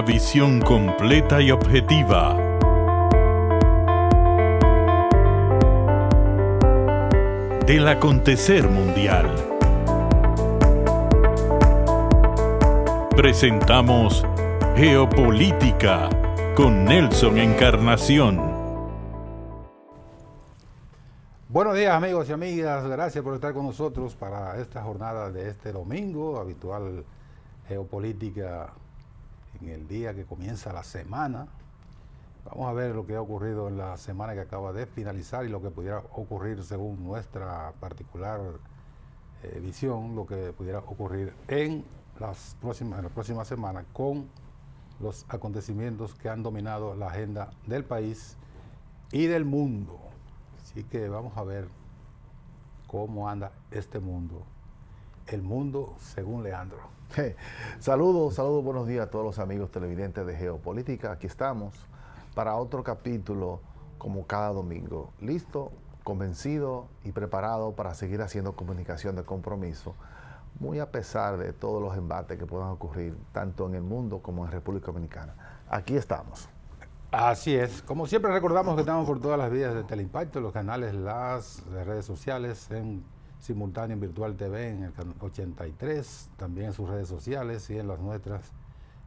visión completa y objetiva. Del acontecer mundial. Presentamos Geopolítica con Nelson Encarnación. Buenos días, amigos y amigas, gracias por estar con nosotros para esta jornada de este domingo, habitual Geopolítica en el día que comienza la semana. Vamos a ver lo que ha ocurrido en la semana que acaba de finalizar y lo que pudiera ocurrir según nuestra particular visión, lo que pudiera ocurrir en la próxima semana con los acontecimientos que han dominado la agenda del país y del mundo. Así que vamos a ver cómo anda este mundo, el mundo según Leandro. Saludos, buenos días a todos los amigos televidentes de Geopolítica. Aquí estamos para otro capítulo como cada domingo, listo, convencido y preparado para seguir haciendo comunicación de compromiso, muy a pesar de todos los embates que puedan ocurrir tanto en el mundo como en República Dominicana. Aquí estamos. Así es. Como siempre recordamos que estamos por todas las vías de Teleimpacto, los canales, las redes sociales, en simultáneo en Virtual TV, en el canal 83, también en sus redes sociales y en las nuestras,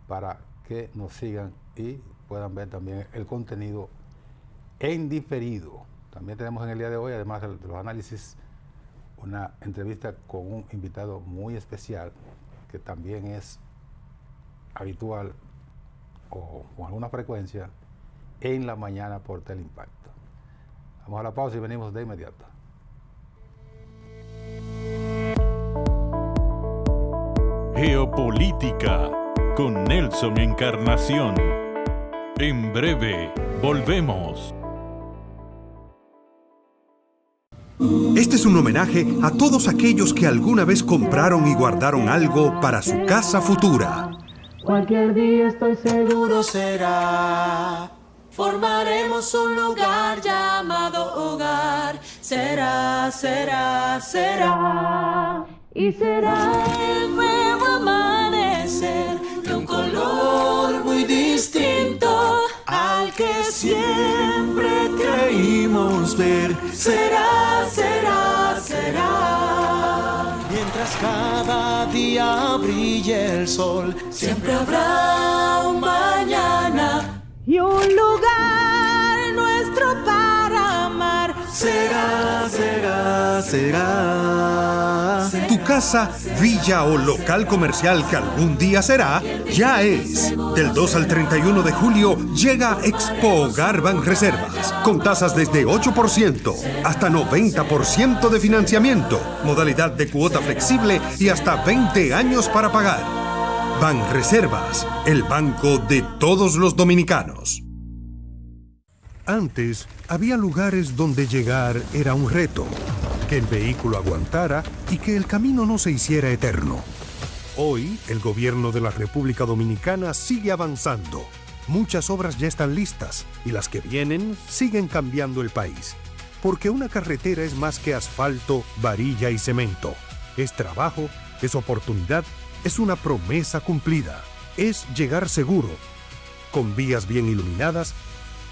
para que nos sigan y puedan ver también el contenido en diferido. También tenemos en el día de hoy, además de los análisis, una entrevista con un invitado muy especial que también es habitual o con alguna frecuencia en la mañana por Teleimpacto. Vamos a la pausa y venimos de inmediato. Geopolítica con Nelson Encarnación. En breve, volvemos. Este es un homenaje a todos aquellos que alguna vez compraron y guardaron algo para su casa futura. Cualquier día estoy seguro será. Formaremos un lugar llamado hogar. Será, será, será. Y será el nuevo amanecer de un color muy distinto al que siempre creímos ver. Será, será, será. Mientras cada día brille el sol, siempre habrá un mañana y un lugar nuestro para amar. Será, será, será. Tu casa, villa o local comercial que algún día será, ya es. Del 2 al 31 de julio llega Expo Hogar Banreservas, con tasas desde 8% hasta 90% de financiamiento, modalidad de cuota flexible y hasta 20 años para pagar. Banreservas, el banco de todos los dominicanos. Antes, había lugares donde llegar era un reto, que el vehículo aguantara y que el camino no se hiciera eterno. Hoy, el gobierno de la República Dominicana sigue avanzando. Muchas obras ya están listas y las que vienen siguen cambiando el país. Porque una carretera es más que asfalto, varilla y cemento. Es trabajo, es oportunidad, es una promesa cumplida. Es llegar seguro, con vías bien iluminadas,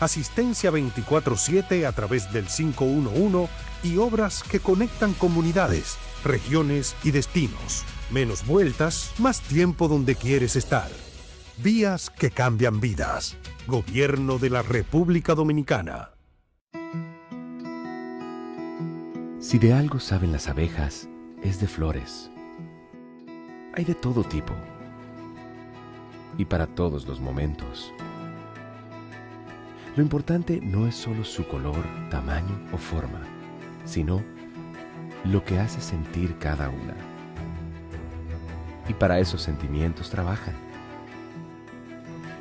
asistencia 24/7 a través del 511 y obras que conectan comunidades, regiones y destinos. Menos vueltas, más tiempo donde quieres estar. Vías que cambian vidas. Gobierno de la República Dominicana. Si de algo saben las abejas, es de flores. Hay de todo tipo y para todos los momentos. Lo importante no es solo su color, tamaño o forma, sino lo que hace sentir cada una. Y para esos sentimientos trabajan.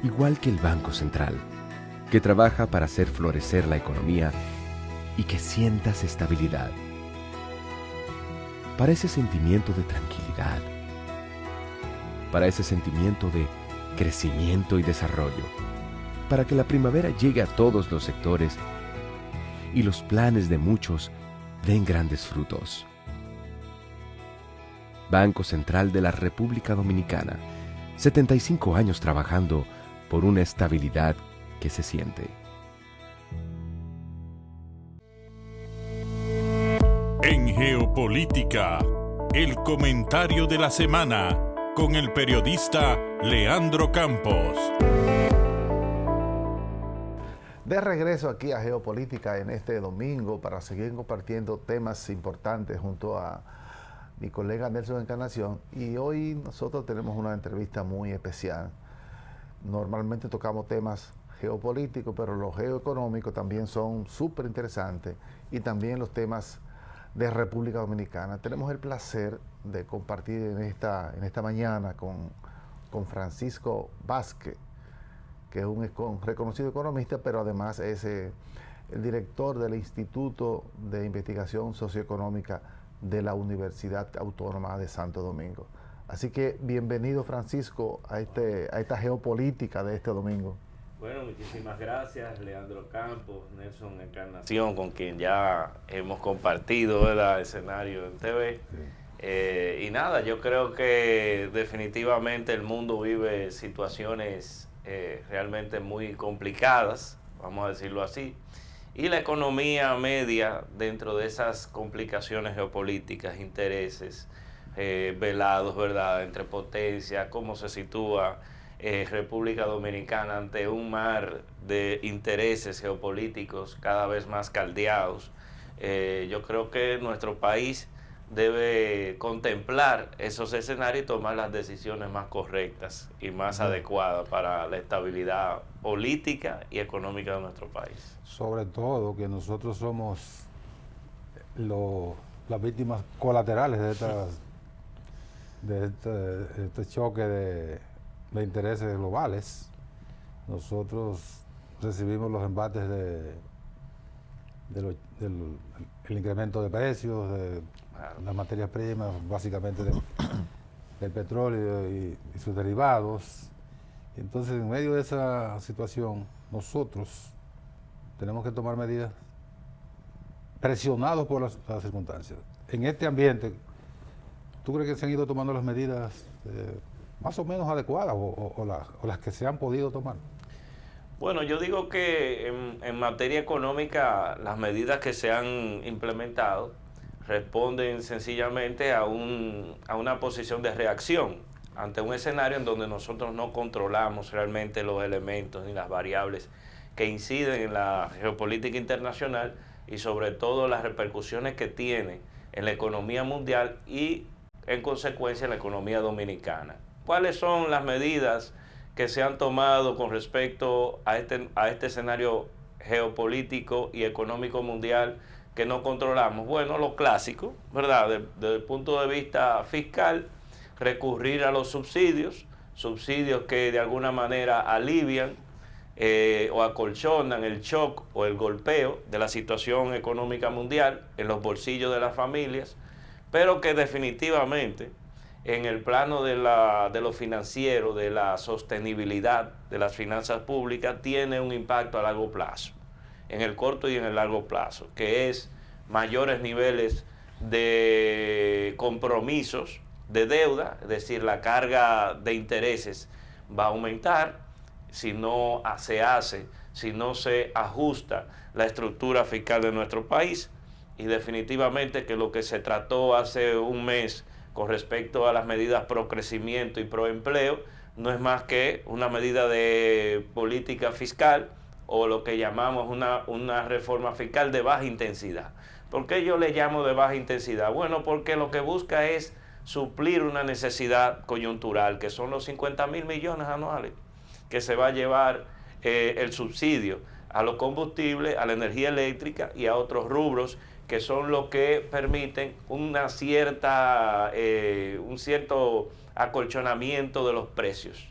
Igual que el Banco Central, que trabaja para hacer florecer la economía y que sientas estabilidad. Para ese sentimiento de tranquilidad. Para ese sentimiento de crecimiento y desarrollo. Para que la primavera llegue a todos los sectores y los planes de muchos den grandes frutos. Banco Central de la República Dominicana, 75 años trabajando por una estabilidad que se siente. En Geopolítica, el comentario de la semana con el periodista Leandro Campos. De regreso aquí a Geopolítica en este domingo para seguir compartiendo temas importantes junto a mi colega Nelson Encarnación, y hoy nosotros tenemos una entrevista muy especial. Normalmente tocamos temas geopolíticos, pero los geoeconómicos también son súper interesantes, y también los temas de República Dominicana. Tenemos el placer de compartir en esta mañana con Francisco Vázquez, que es un reconocido economista, pero además es el director del Instituto de Investigación Socioeconómica de la Universidad Autónoma de Santo Domingo. Así que bienvenido, Francisco, a esta geopolítica de este domingo. Bueno, muchísimas gracias, Leandro Campos, Nelson Encarnación, con quien ya hemos compartido el escenario en TV. Sí. Y nada, yo creo que definitivamente el mundo vive situaciones realmente muy complicadas, vamos a decirlo así, y la economía media dentro de esas complicaciones geopolíticas, intereses velados, ¿verdad?, entre potencias, cómo se sitúa República Dominicana ante un mar de intereses geopolíticos cada vez más caldeados. Yo creo que nuestro país debe contemplar esos escenarios y tomar las decisiones más correctas y más adecuadas para la estabilidad política y económica de nuestro país. Sobre todo que nosotros somos las víctimas colaterales de este choque de intereses globales. Nosotros recibimos los embates del incremento de precios de las materias primas, básicamente del petróleo y sus derivados. Entonces, en medio de esa situación, nosotros tenemos que tomar medidas presionados por las circunstancias. En este ambiente, ¿tú crees que se han ido tomando las medidas más o menos adecuadas o las que se han podido tomar? Bueno, yo digo que en materia económica las medidas que se han implementado responden sencillamente a una posición de reacción ante un escenario en donde nosotros no controlamos realmente los elementos ni las variables que inciden en la geopolítica internacional y sobre todo las repercusiones que tiene en la economía mundial y en consecuencia en la economía dominicana. ¿Cuáles son las medidas que se han tomado con respecto a este escenario geopolítico y económico mundial que no controlamos? Bueno, lo clásico, ¿verdad? Desde el punto de vista fiscal, recurrir a los subsidios que de alguna manera alivian o acolchonan el shock o el golpeo de la situación económica mundial en los bolsillos de las familias, pero que definitivamente en el plano de lo financiero, de la sostenibilidad de las finanzas públicas, tiene un impacto a largo plazo, en el corto y en el largo plazo, que es mayores niveles de compromisos de deuda, es decir, la carga de intereses va a aumentar si no se ajusta la estructura fiscal de nuestro país, y definitivamente que lo que se trató hace un mes con respecto a las medidas pro crecimiento y pro empleo no es más que una medida de política fiscal o lo que llamamos una reforma fiscal de baja intensidad. ¿Por qué yo le llamo de baja intensidad? Bueno, porque lo que busca es suplir una necesidad coyuntural, que son los 50.000 millones anuales que se va a llevar el subsidio a los combustibles, a la energía eléctrica y a otros rubros que son los que permiten un cierto acolchonamiento de los precios.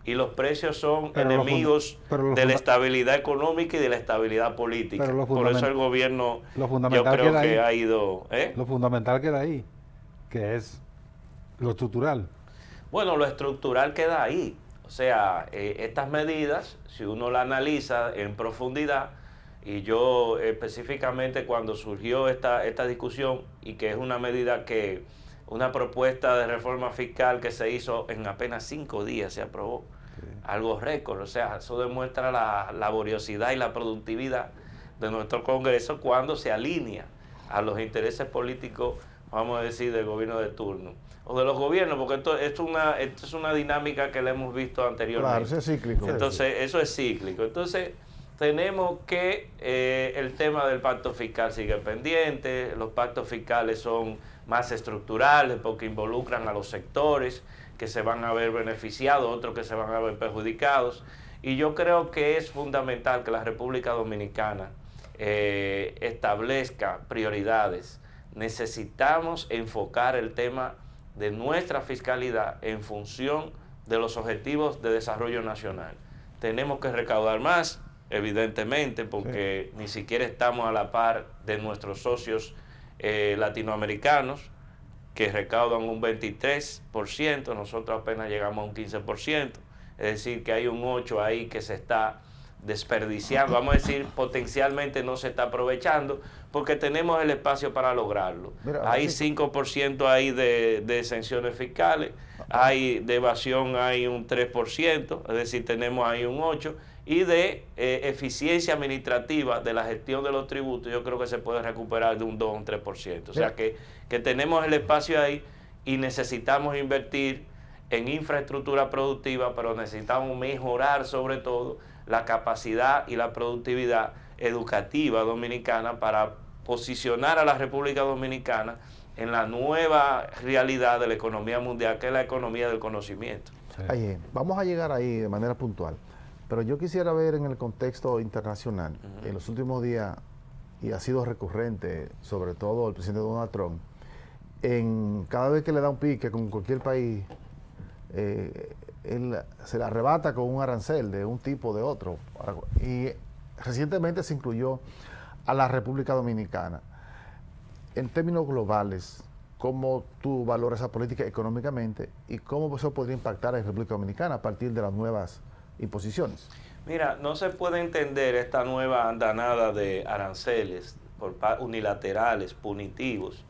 Y los precios son enemigos de la estabilidad económica y de la estabilidad política. Por eso el gobierno, yo creo que ha ido... Lo fundamental queda ahí, que es lo estructural. Bueno, lo estructural queda ahí. O sea, estas medidas, si uno la analiza en profundidad, y yo específicamente cuando surgió esta discusión, y que es una medida una propuesta de reforma fiscal que se hizo en apenas 5 días, se aprobó, algo récord. O sea, eso demuestra la laboriosidad y la productividad de nuestro Congreso cuando se alinea a los intereses políticos, vamos a decir, del gobierno de turno. O de los gobiernos, porque esto es una dinámica que la hemos visto anteriormente. Claro, eso es cíclico. Entonces, eso es cíclico. Entonces, tenemos que el tema del pacto fiscal sigue pendiente. Los pactos fiscales son más estructurales porque involucran a los sectores que se van a ver beneficiados, otros que se van a ver perjudicados. Y yo creo que es fundamental que la República Dominicana establezca prioridades. Necesitamos enfocar el tema de nuestra fiscalidad en función de los objetivos de desarrollo nacional. Tenemos que recaudar más, evidentemente, porque ni siquiera estamos a la par de nuestros socios latinoamericanos, que recaudan un 23%, nosotros apenas llegamos a un 15%, es decir, que hay un 8% ahí que se está desperdiciando, vamos a decir, potencialmente no se está aprovechando, porque tenemos el espacio para lograrlo. Mira, hay 5% ahí de exenciones fiscales, hay de evasión hay un 3%, es decir, tenemos ahí un 8%, y de eficiencia administrativa de la gestión de los tributos, yo creo que se puede recuperar de un 2 o un 3%. O sea que tenemos el espacio ahí y necesitamos invertir en infraestructura productiva, pero necesitamos mejorar sobre todo la capacidad y la productividad educativa dominicana para posicionar a la República Dominicana en la nueva realidad de la economía mundial, que es la economía del conocimiento. Sí. Vamos a llegar ahí de manera puntual, pero yo quisiera ver en el contexto internacional, en los últimos días, y ha sido recurrente, sobre todo el presidente Donald Trump, en cada vez que le da un pique con cualquier país, él se la arrebata con un arancel de un tipo o de otro. Y recientemente se incluyó a la República Dominicana. En términos globales, ¿cómo tú valoras esa política económicamente y cómo eso podría impactar a la República Dominicana a partir de las nuevas imposiciones? Mira, no se puede entender esta nueva andanada de aranceles unilaterales, punitivos,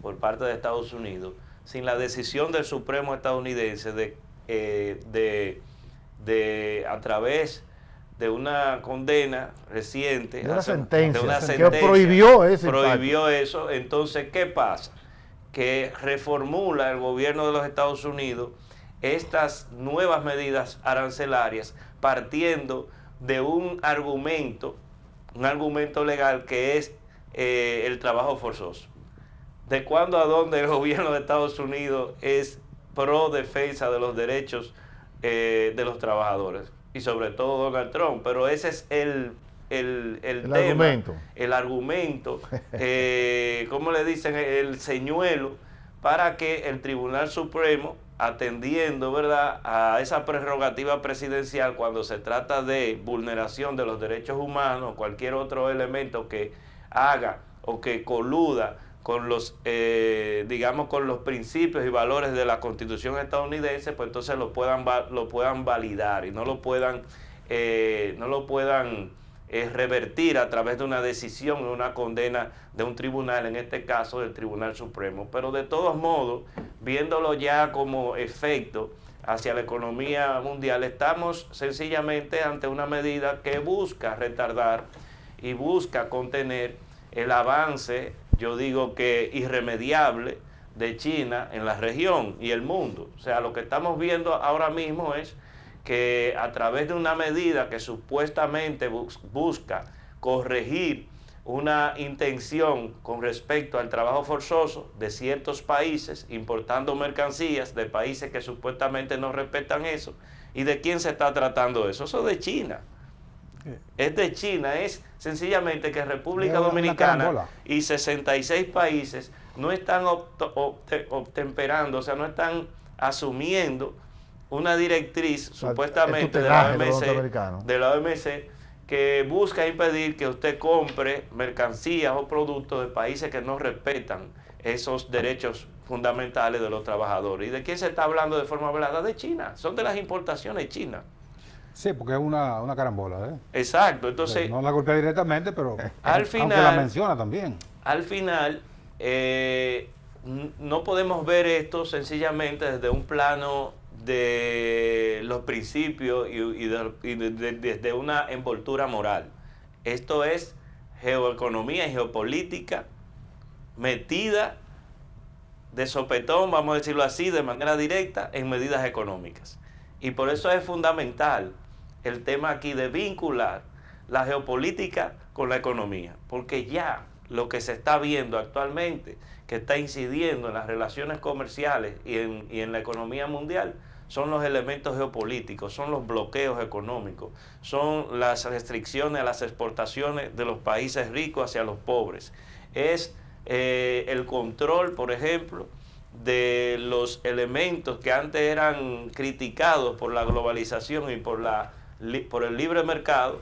por parte de Estados Unidos, sin la decisión del Supremo estadounidense a través de una condena reciente, de una sentencia que prohibió eso. Entonces, ¿qué pasa? Que reformula el gobierno de los Estados Unidos estas nuevas medidas arancelarias partiendo de un argumento legal que es el trabajo forzoso. ¿De cuándo a dónde el gobierno de Estados Unidos es pro defensa de los derechos de los trabajadores? Y sobre todo Donald Trump, pero ese es el tema, el argumento, ¿cómo le dicen? El señuelo para que el Tribunal Supremo, atendiendo, ¿verdad?, a esa prerrogativa presidencial cuando se trata de vulneración de los derechos humanos o cualquier otro elemento que haga o que coluda con los, digamos, con los principios y valores de la Constitución estadounidense, pues entonces lo puedan validar y no lo puedan revertir a través de una decisión o una condena de un tribunal, en este caso del Tribunal Supremo. Pero de todos modos, viéndolo ya como efecto hacia la economía mundial, estamos sencillamente ante una medida que busca retardar y busca contener el avance, yo digo que irremediable, de China en la región y el mundo. O sea, lo que estamos viendo ahora mismo es que a través de una medida que supuestamente busca corregir una intención con respecto al trabajo forzoso de ciertos países, importando mercancías de países que supuestamente no respetan eso. ¿Y de quién se está tratando eso? Eso es de China. Es de China, es sencillamente que República Dominicana y 66 países no están obtemperando, o sea, no están asumiendo una directriz supuestamente de la OMC que busca impedir que usted compre mercancías o productos de países que no respetan esos derechos fundamentales de los trabajadores. ¿Y de quién se está hablando de forma velada? De China, son de las importaciones chinas. Sí, porque es una carambola, ¿eh? Exacto, entonces... No la golpea directamente, pero al final, aunque la menciona también. Al final, no podemos ver esto sencillamente desde un plano de los principios y desde una envoltura moral. Esto es geoeconomía y geopolítica metida de sopetón, vamos a decirlo así, de manera directa en medidas económicas. Y por eso es fundamental el tema aquí de vincular la geopolítica con la economía, porque ya lo que se está viendo actualmente, que está incidiendo en las relaciones comerciales y en la economía mundial, son los elementos geopolíticos, son los bloqueos económicos, son las restricciones a las exportaciones de los países ricos hacia los pobres. Es el control, por ejemplo, de los elementos que antes eran criticados por la globalización y por el libre mercado,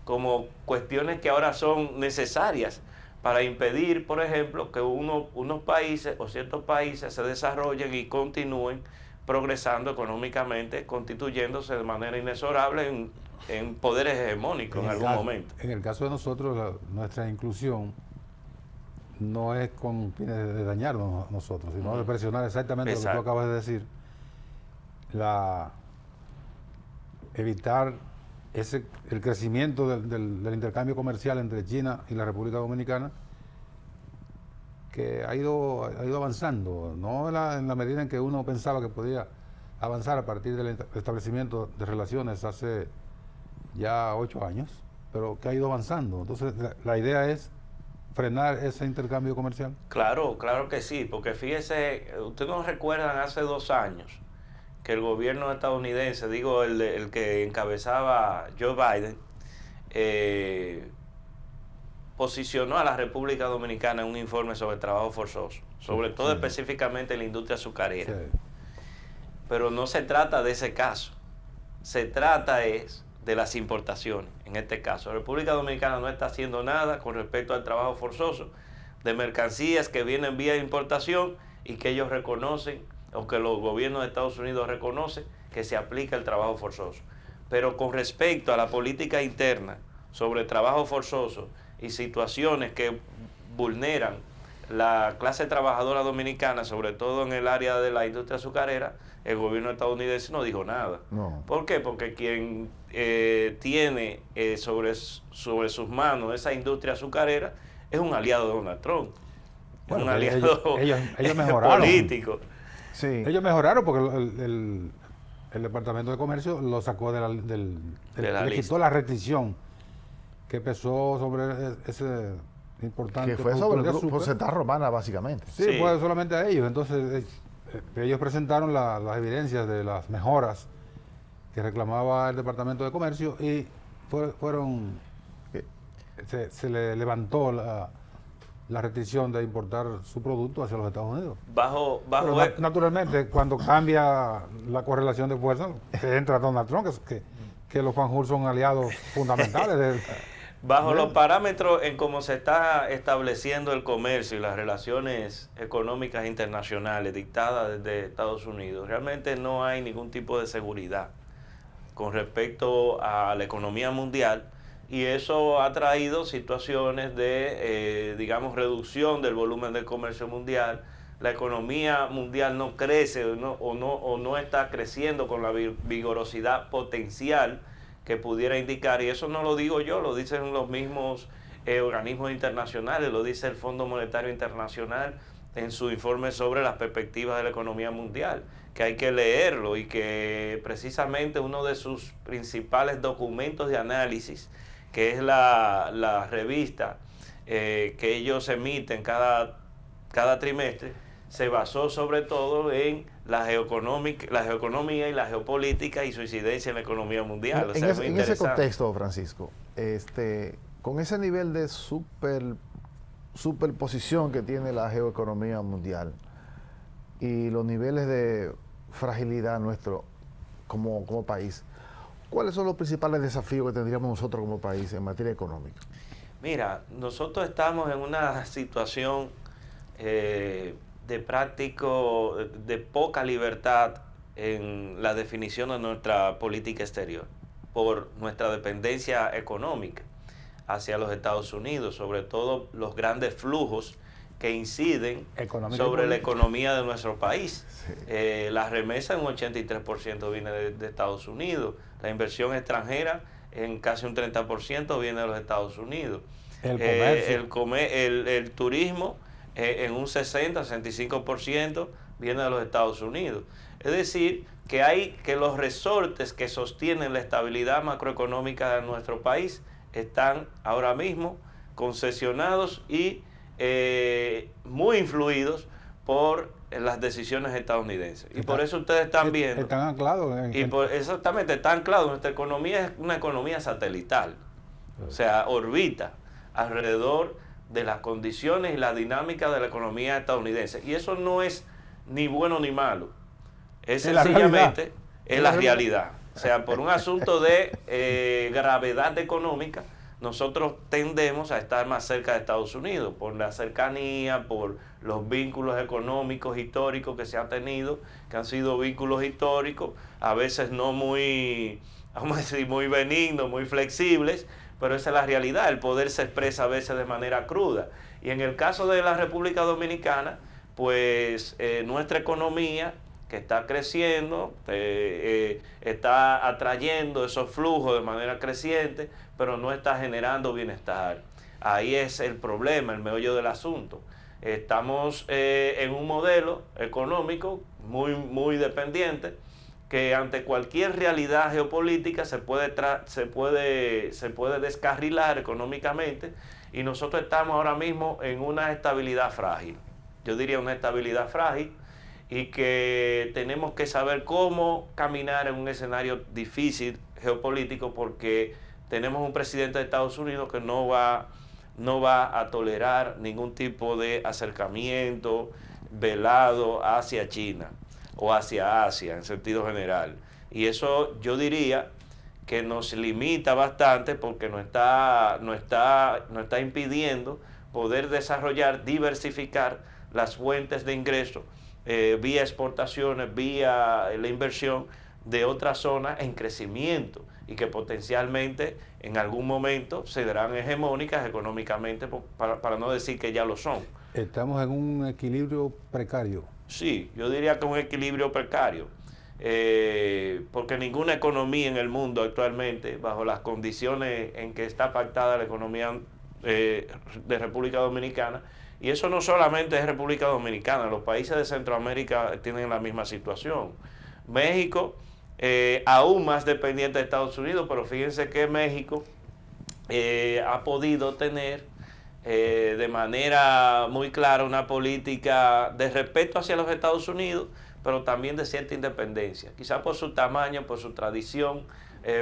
como cuestiones que ahora son necesarias para impedir, por ejemplo, que unos países o ciertos países se desarrollen y continúen progresando económicamente, constituyéndose de manera inexorable en poderes hegemónicos en algún momento. En el caso de nosotros, nuestra inclusión no es con fines de dañarnos a nosotros, sino de presionar exactamente lo que tú acabas de decir, evitar el crecimiento del intercambio comercial entre China y la República Dominicana, que ha ido avanzando, no en la medida en que uno pensaba que podía avanzar a partir del establecimiento de relaciones hace ya 8 años, pero que ha ido avanzando. Entonces la idea es frenar ese intercambio comercial. Claro que sí, porque fíjese, ustedes nos recuerdan hace 2 años que el gobierno estadounidense, digo el que encabezaba Joe Biden, posicionó a la República Dominicana en un informe sobre el trabajo forzoso, sobre todo específicamente en la industria azucarera. Sí. Pero no se trata de ese caso, se trata de las importaciones. En este caso, la República Dominicana no está haciendo nada con respecto al trabajo forzoso de mercancías que vienen vía importación y que ellos reconocen, o que los gobiernos de Estados Unidos reconocen, que se aplica el trabajo forzoso. Pero con respecto a la política interna sobre trabajo forzoso y situaciones que vulneran la clase trabajadora dominicana, sobre todo en el área de la industria azucarera, el gobierno estadounidense no dijo nada. No. ¿Por qué? Porque quien tiene sobre sus manos esa industria azucarera es un aliado de Donald Trump. Bueno, es un aliado ellos mejoraron. Político. Sí. Ellos mejoraron porque el Departamento de Comercio lo sacó le quitó la restricción que pesó sobre ese importante... Que fue sobre el grupo Central Romana, básicamente. Sí, fue solamente a ellos. Entonces, ellos presentaron las evidencias de las mejoras que reclamaba el Departamento de Comercio y se le levantó la restricción de importar su producto hacia los Estados Unidos. Naturalmente, cuando cambia la correlación de fuerza, entra Donald Trump, que los fanjul son aliados fundamentales Bajo los parámetros en cómo se está estableciendo el comercio y las relaciones económicas internacionales dictadas desde Estados Unidos, realmente no hay ningún tipo de seguridad con respecto a la economía mundial, y eso ha traído situaciones de, reducción del volumen del comercio mundial. La economía mundial no crece o no está creciendo con la vigorosidad potencial que pudiera indicar, y eso no lo digo yo, lo dicen los mismos organismos internacionales, lo dice el Fondo Monetario Internacional en su informe sobre las perspectivas de la economía mundial, que hay que leerlo, y que precisamente uno de sus principales documentos de análisis, que es la revista que ellos emiten cada trimestre, se basó sobre todo en la geoeconomía y la geopolítica y su incidencia en la economía mundial. En ese contexto, Francisco, con ese nivel de superposición que tiene la geoeconomía mundial y los niveles de fragilidad nuestro como país, ¿cuáles son los principales desafíos que tendríamos nosotros como país en materia económica? Mira, nosotros estamos en una situación de poca libertad en la definición de nuestra política exterior, por nuestra dependencia económica hacia los Estados Unidos, sobre todo los grandes flujos que inciden sobre la economía de nuestro país. Sí. La remesa en un 83% viene de Estados Unidos, la inversión extranjera en casi un 30% viene de los Estados Unidos. El comercio. El turismo en un 60-65% viene de los Estados Unidos. Es decir, que los resortes que sostienen la estabilidad macroeconómica de nuestro país están ahora mismo concesionados y muy influidos por las decisiones estadounidenses. Y por eso ustedes están viendo... Están anclados. Exactamente, están anclados. Nuestra economía es una economía satelital. O sea, orbita alrededor de las condiciones y la dinámica de la economía estadounidense. Y eso no es ni bueno ni malo. Es sencillamente la realidad. O sea, por un asunto de gravedad económica, nosotros tendemos a estar más cerca de Estados Unidos, por la cercanía, por los vínculos económicos históricos que se han tenido, que han sido vínculos históricos, a veces no muy, vamos a decir, muy benignos, muy flexibles, pero esa es la realidad. El poder se expresa a veces de manera cruda. Y en el caso de la República Dominicana, pues nuestra economía, que está creciendo, está atrayendo esos flujos de manera creciente, pero no está generando bienestar. Ahí es el problema, el meollo del asunto. Estamos en un modelo económico muy dependiente, que ante cualquier realidad geopolítica se puede descarrilar económicamente, y nosotros estamos ahora mismo en una estabilidad frágil. Yo diría una estabilidad frágil, y que tenemos que saber cómo caminar en un escenario difícil geopolítico, porque tenemos un presidente de Estados Unidos que no va a tolerar ningún tipo de acercamiento velado hacia China o hacia Asia en sentido general. Y eso yo diría que nos limita bastante, porque nos está impidiendo poder desarrollar, diversificar las fuentes de ingresos vía exportaciones, vía la inversión de otras zonas en crecimiento, y que potencialmente en algún momento serán hegemónicas económicamente, para no decir que ya lo son. Estamos en un equilibrio precario. Sí, yo diría que un equilibrio precario, porque ninguna economía en el mundo actualmente, bajo las condiciones en que está pactada la economía de República Dominicana, y eso no solamente es República Dominicana, los países de Centroamérica tienen la misma situación. México, aún más dependiente de Estados Unidos, pero fíjense que México ha podido tener de manera muy clara una política de respeto hacia los Estados Unidos, pero también de cierta independencia, quizás por su tamaño, por su tradición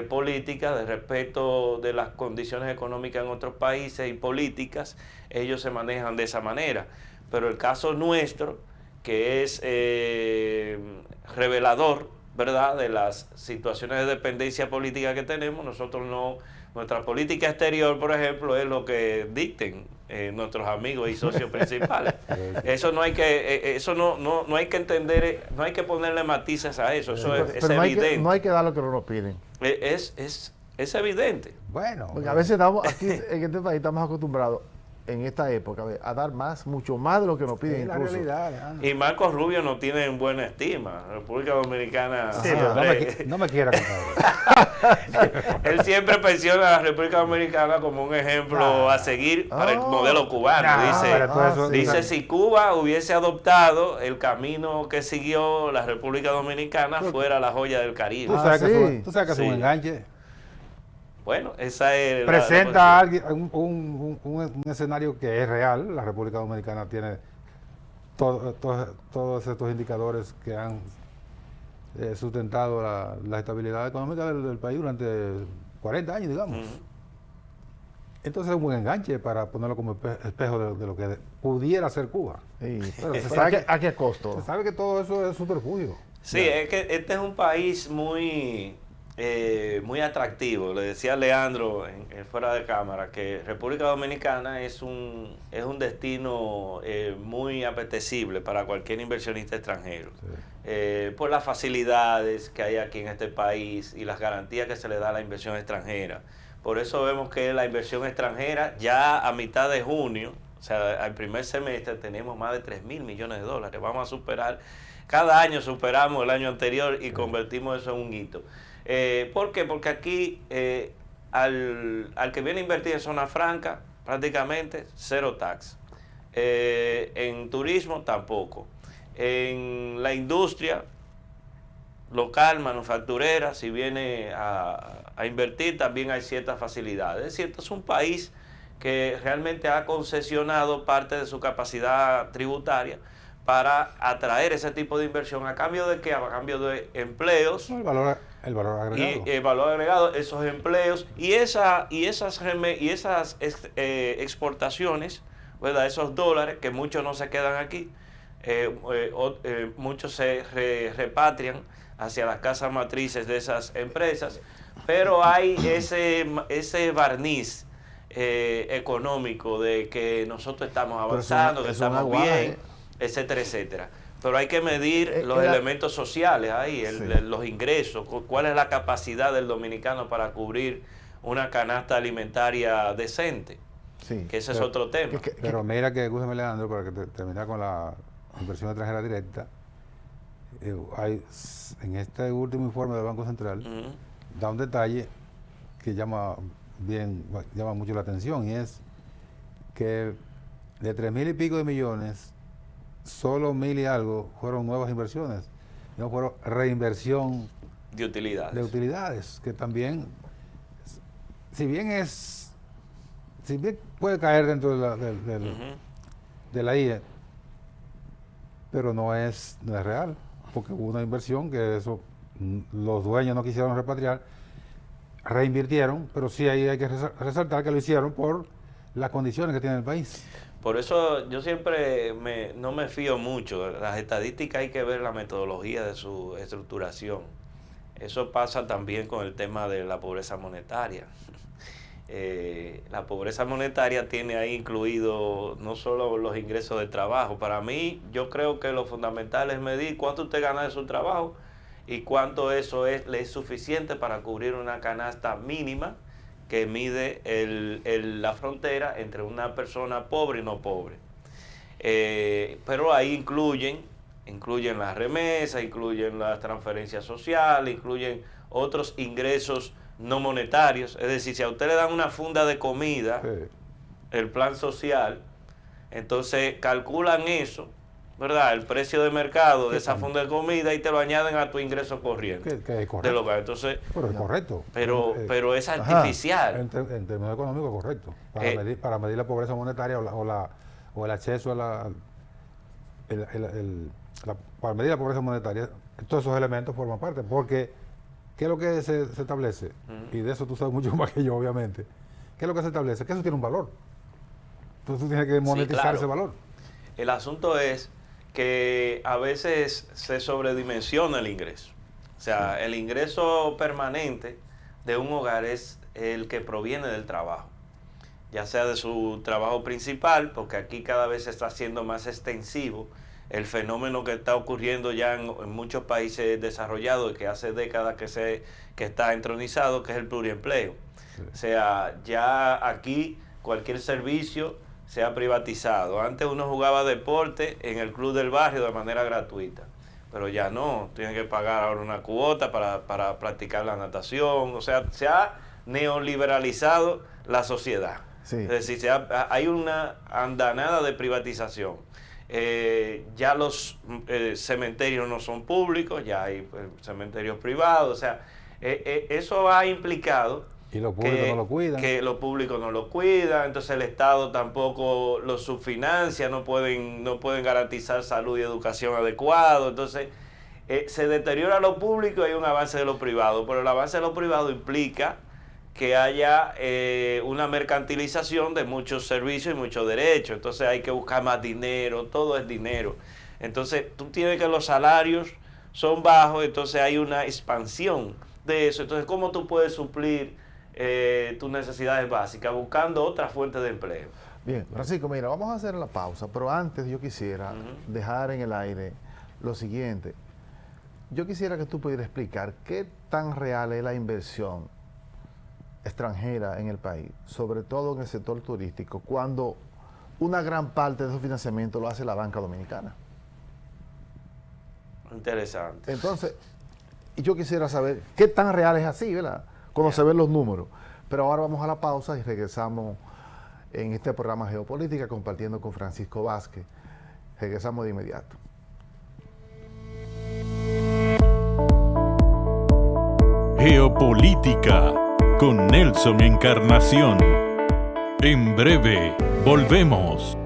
política, de respeto de las condiciones económicas en otros países y políticas. Ellos se manejan de esa manera. Pero el caso nuestro, que es revelador, ¿verdad?, de las situaciones de dependencia política que tenemos, nosotros no, nuestra política exterior, por ejemplo, es lo que dicten nuestros amigos y socios principales. Eso no hay que entender, no hay que ponerle matices a eso. Eso es evidente. No hay que dar lo que no nos piden. Es evidente. Bueno. Porque a veces estamos aquí en este país estamos acostumbrados en esta época a dar mucho más de lo que nos piden. Es la incluso. realidad. Y Marcos Rubio no tiene en buena estima. República Dominicana. Sí, no me quiera contar. Él siempre menciona a la República Dominicana como un ejemplo a seguir para el modelo cubano. Dice si Cuba hubiese adoptado el camino que siguió la República Dominicana, fuera la joya del Caribe. Tú sabes que es un enganche. Bueno, esa es presenta a alguien un escenario que es real. La República Dominicana tiene todos estos indicadores que han sustentado la estabilidad económica del país durante 40 años, digamos. Entonces es un buen enganche para ponerlo como espejo de lo que pudiera ser Cuba. Sí, pero ¿a qué costo? Se sabe que todo eso es subterfugio. Sí, es que este es un país muy atractivo. Le decía a Leandro fuera de cámara que República Dominicana es un destino muy apetecible para cualquier inversionista extranjero, por las facilidades que hay aquí en este país y las garantías que se le da a la inversión extranjera. Por eso vemos que la inversión extranjera ya a mitad de junio, O sea, al primer semestre tenemos más de 3.000 millones de dólares. Vamos a superar, cada año superamos el año anterior y convertimos eso en un hito. ¿Por qué? Porque aquí al que viene a invertir en zona franca, prácticamente cero tax. En turismo tampoco. En la industria local, manufacturera, si viene a invertir, también hay ciertas facilidades. Es decir, es un país que realmente ha concesionado parte de su capacidad tributaria para atraer ese tipo de inversión. ¿A cambio de qué? A cambio de empleos. El valor agregado. Y el valor agregado, esos empleos y esas exportaciones, ¿verdad? Esos dólares que muchos no se quedan aquí, muchos se repatrian hacia las casas matrices de esas empresas, pero hay ese barniz económico de que nosotros estamos avanzando, que estamos bien, etcétera, etcétera. Pero hay que medir los elementos sociales ahí, los ingresos, cuál es la capacidad del dominicano para cubrir una canasta alimentaria decente. Sí, que ese es otro tema. Pero mira que, escúchame Leandro, para que terminar con la inversión extranjera directa, hay en este último informe del Banco Central, da un detalle que llama mucho la atención, y es que de 3.000 y pico de millones, solo 1.000 y algo fueron nuevas inversiones, no fueron reinversión de utilidades, que también, si bien puede caer dentro de la IE, pero no es real, porque hubo una inversión que los dueños no quisieron repatriar, reinvirtieron, pero sí ahí hay que resaltar que lo hicieron por las condiciones que tiene el país. Por eso yo siempre no me fío mucho. Las estadísticas hay que ver la metodología de su estructuración. Eso pasa también con el tema de la pobreza monetaria. La pobreza monetaria tiene ahí incluido no solo los ingresos de trabajo. Para mí, yo creo que lo fundamental es medir cuánto usted gana de su trabajo y cuánto eso le es suficiente para cubrir una canasta mínima que mide la frontera entre una persona pobre y no pobre. Pero ahí incluyen las remesas, incluyen las transferencias sociales, incluyen otros ingresos no monetarios. Es decir, si a usted le dan una funda de comida, el plan social, entonces calculan eso, ¿verdad? El precio de mercado de esa funda de comida y te lo añaden a tu ingreso corriente. Que es correcto. Entonces, pero es correcto. Pero es artificial. En términos económicos, correcto. Para medir la pobreza monetaria o el acceso a para medir la pobreza monetaria, todos esos elementos forman parte. Porque, ¿qué es lo que se establece? Y de eso tú sabes mucho más que yo, obviamente. ¿Qué es lo que se establece? Que eso tiene un valor. Entonces tú tienes que monetizar ese valor. El asunto es que a veces se sobredimensiona el ingreso. O sea, el ingreso permanente de un hogar es el que proviene del trabajo, ya sea de su trabajo principal, porque aquí cada vez se está haciendo más extensivo el fenómeno que está ocurriendo ya en muchos países desarrollados y que hace décadas que está entronizado, que es el pluriempleo. Sí. O sea, ya aquí cualquier servicio se ha privatizado. Antes uno jugaba deporte en el club del barrio de manera gratuita, pero ya no, tienen que pagar ahora una cuota para practicar la natación. O sea, se ha neoliberalizado la sociedad. Sí. Es decir, hay una andanada de privatización. Ya los cementerios no son públicos, ya hay cementerios privados. O sea, eso ha implicado y los públicos no lo cuidan. Que los públicos no lo cuidan, entonces el Estado tampoco lo subfinancia, no pueden garantizar salud y educación adecuado. Entonces se deteriora lo público y hay un avance de lo privado, pero el avance de lo privado implica que haya una mercantilización de muchos servicios y muchos derechos. Entonces hay que buscar más dinero, todo es dinero. Entonces tú tienes que los salarios son bajos, entonces hay una expansión de eso. Entonces, ¿cómo tú puedes suplir tus necesidades básicas? Buscando otras fuentes de empleo. Bien, Francisco, mira, vamos a hacer la pausa, pero antes yo quisiera dejar en el aire lo siguiente. Yo quisiera que tú pudieras explicar qué tan real es la inversión extranjera en el país, sobre todo en el sector turístico, cuando una gran parte de esos financiamientos lo hace la banca dominicana. Interesante. Entonces, yo quisiera saber qué tan real es así, ¿verdad? Cuando se ven los números. Pero ahora vamos a la pausa y regresamos en este programa Geopolítica compartiendo con Francisco Vázquez. Regresamos de inmediato. Geopolítica con Nelson Encarnación. En breve, volvemos.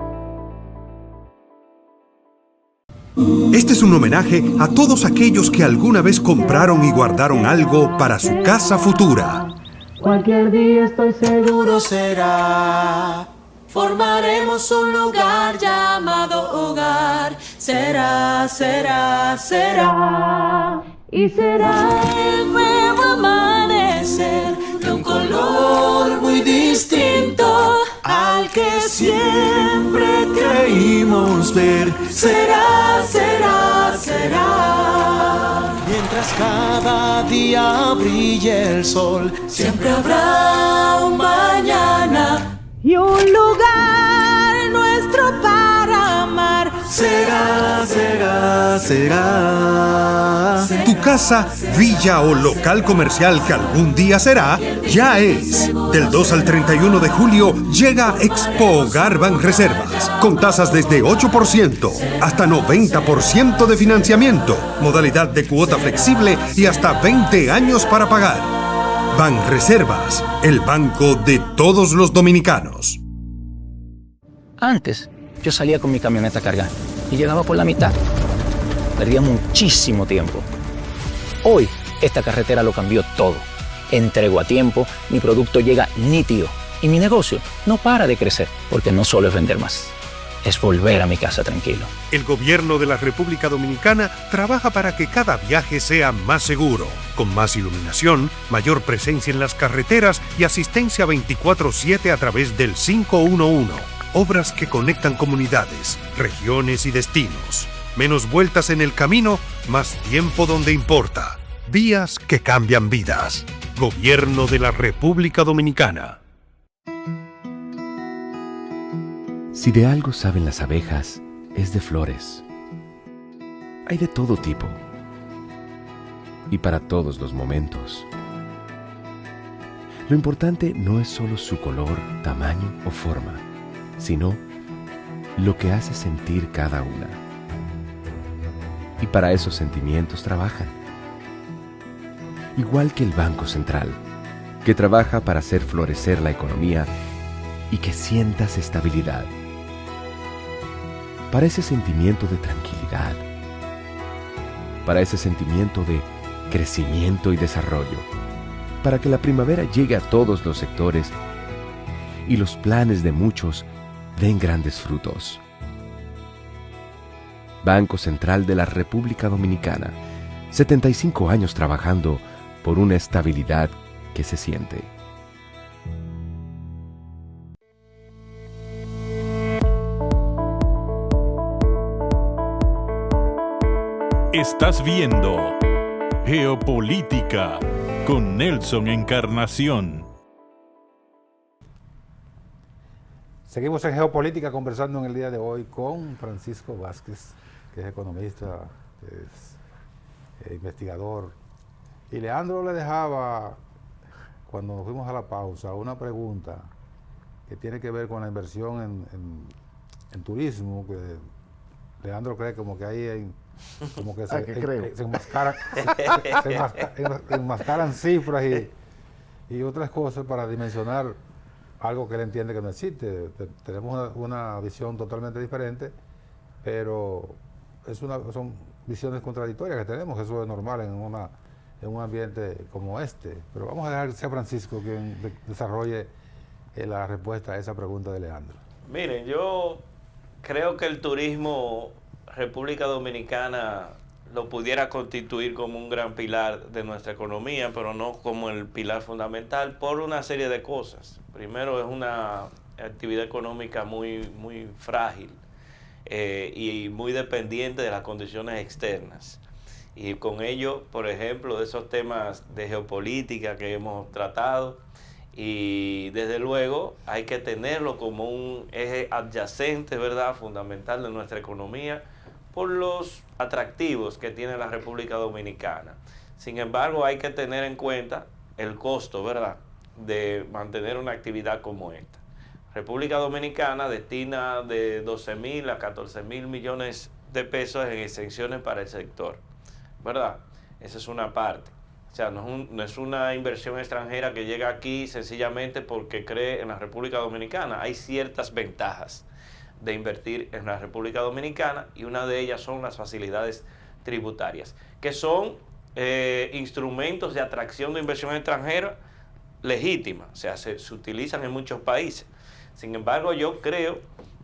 Este es un homenaje a todos aquellos que alguna vez compraron y guardaron algo para su casa futura. Cualquier día estoy seguro será. Formaremos un lugar llamado hogar. Será, será, será. Y será el nuevo amanecer de un color muy distinto al que siempre creímos ver. Será, será, será. Mientras cada día brille el sol, siempre habrá un mañana y un lugar nuestro para amar. Será, será, será. Tu casa, villa o local comercial que algún día será, ya es. Del 2 al 31 de julio llega Expo Hogar Banreservas, con tasas desde 8% hasta 90% de financiamiento, modalidad de cuota flexible y hasta 20 años para pagar. Banreservas, el banco de todos los dominicanos. Antes, yo salía con mi camioneta cargada y llegaba por la mitad. Perdía muchísimo tiempo. Hoy, esta carretera lo cambió todo. Entrego a tiempo, mi producto llega nítido y mi negocio no para de crecer, porque no solo es vender más, es volver a mi casa tranquilo. El gobierno de la República Dominicana trabaja para que cada viaje sea más seguro, con más iluminación, mayor presencia en las carreteras y asistencia 24/7 a través del 511. Obras que conectan comunidades, regiones y destinos. Menos vueltas en el camino, más tiempo donde importa. Vías que cambian vidas. Gobierno de la República Dominicana. Si de algo saben las abejas, es de flores. Hay de todo tipo y para todos los momentos. Lo importante no es solo su color, tamaño o forma, sino lo que hace sentir cada una. Y para esos sentimientos trabajan. Igual que el Banco Central, que trabaja para hacer florecer la economía y que sientas estabilidad. Para ese sentimiento de tranquilidad. Para ese sentimiento de crecimiento y desarrollo. Para que la primavera llegue a todos los sectores y los planes de muchos den grandes frutos. Banco Central de la República Dominicana, 75 años trabajando por una estabilidad que se siente. Estás viendo Geopolítica con Nelson Encarnación. Seguimos en Geopolítica conversando en el día de hoy con Francisco Vázquez, que es economista, que es investigador. Y Leandro le dejaba, cuando nos fuimos a la pausa, una pregunta que tiene que ver con la inversión en turismo, que Leandro cree como que ahí hay, como que se enmascaran cifras y otras cosas para dimensionar algo que él entiende que no existe. Tenemos una visión totalmente diferente, pero son visiones contradictorias que tenemos. Eso es normal en un ambiente como este. Pero vamos a dejar que sea Francisco quien desarrolle la respuesta a esa pregunta de Leandro. Miren, yo creo que el turismo República Dominicana lo pudiera constituir como un gran pilar de nuestra economía, pero no como el pilar fundamental por una serie de cosas. Primero, es una actividad económica muy frágil y muy dependiente de las condiciones externas. Y con ello, por ejemplo, de esos temas de geopolítica que hemos tratado y desde luego hay que tenerlo como un eje adyacente, ¿verdad?, fundamental de nuestra economía por los atractivos que tiene la República Dominicana. Sin embargo, hay que tener en cuenta el costo, ¿verdad?, de mantener una actividad como esta. República Dominicana destina de 12.000 a 14.000 millones de pesos en exenciones para el sector, ¿verdad? Esa es una parte. O sea, no es una inversión extranjera que llega aquí sencillamente porque cree en la República Dominicana. Hay ciertas ventajas de invertir en la República Dominicana y una de ellas son las facilidades tributarias, que son instrumentos de atracción de inversión extranjera legítima, o sea, se utilizan en muchos países. Sin embargo, yo creo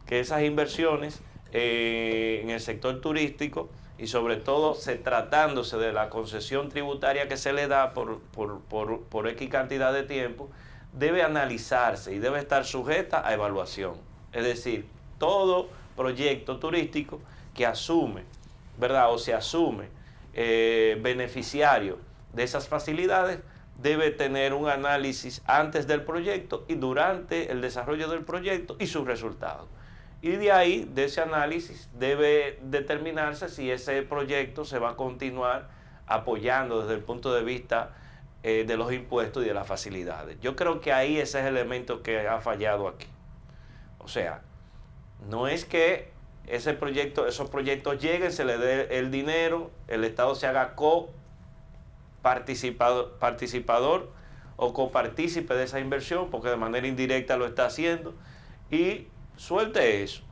que esas inversiones en el sector turístico y sobre todo tratándose de la concesión tributaria que se le da por X cantidad de tiempo, debe analizarse y debe estar sujeta a evaluación. Es decir, todo proyecto turístico que asume, ¿verdad?, o se asume beneficiario de esas facilidades, debe tener un análisis antes del proyecto y durante el desarrollo del proyecto y sus resultados. Y de ahí, de ese análisis, debe determinarse si ese proyecto se va a continuar apoyando desde el punto de vista de los impuestos y de las facilidades. Yo creo que ahí ese es el elemento que ha fallado aquí. O sea, no es que esos proyectos lleguen, se le dé el dinero, el Estado se haga participador o copartícipe de esa inversión, porque de manera indirecta lo está haciendo, y suelte eso.